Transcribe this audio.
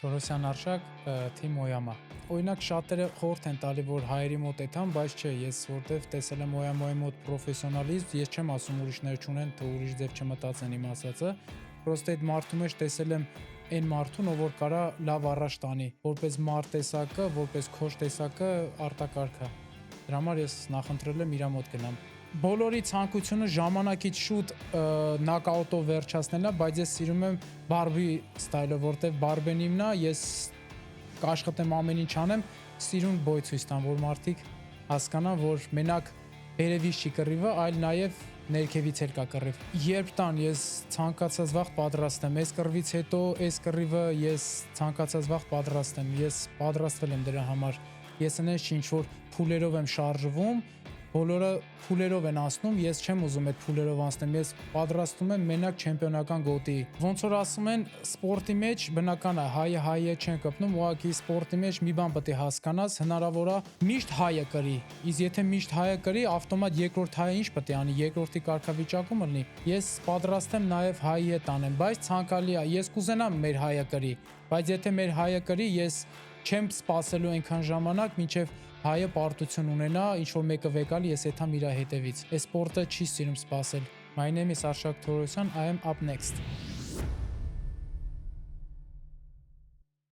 Թորոսյան Արշակ, թիմ Օյամա։ Օրինակ շատերը խորհուրդ են տալի, որ հայերի մոտ էթան, բայց չէ, ես որտեվ տեսել եմ Օյամայի մոտ պրոֆեսիոնալիզմ, ես չեմ ասում ուրիշները չունեն, թե ուրիշ ձև չմտածեն իմ ասածը, պրոստը այդ մարդու մեջ տեսել եմ այն մարդուն, ով որ կարա լավ առաջ տանի, որպես մարդ տեսակը, որպես քոչ տեսակը արտակարգ է։ Դրա համար ես նախընտրել եմ իր մոտ գնամ։ Բոլորի ցանկությունը ժամանակից շուտ նոկաուտով վերջացնելն է, բայց ես սիրում եմ բարբի ստայլը, որտեվ բարբեն իմն է, ես կաշխատեմ ամեն ինչ անեմ, սիրուն բոյ ցույց տամ, որ մարդիկ հասկանան, որ մենակ վերևից չի կռիվը, այլ նաև ներքևից էլ կա կռիվ։ Երբ տան ես ցանկացած վաղ պատրաստ եմ, այս կռվից հետո այս կռիվը ես ցանկացած վաղ պատրաստ եմ, ես պատրաստվել եմ դրա համար։ Ես այնպես ինչ որ փուլերով եմ շարժվում, բոլորը փուլերով են անցնում, ես չեմ ուզում այդ փուլերով անցնեմ, ես պատրաստվում եմ մենակ չեմպիոնական գոտի։ Ոնց որ ասում են, սպորտի մեջ բնական է, հայը չեն կպնում, ուղղակի սպորտի մեջ մի բան պետք է հասկանաս, հնարավոր է միշտ հայը կրի։ Իսկ եթե միշտ հայը կրի, ավտոմատ երկրորդ հայը ինչ պետք է անի, երկրորդի կարգավիճակում լինի։ Ես պատրաստ եմ նաև հայի հետ անեմ, բայց ցանկալի է, ես կուզենամ մեր հայը կրի, բայց եթե մեր հայը կրի, ես չեմ սպասելու այնքան ժամանակ, մինչև հայը պարտություն ունենա, ինչ որ մեկը վեկալի, ես եթամ իր հետևից։ Այս սպորտը չի սիրում սպասել։ My name is Arshak Thorosyan, I am up next.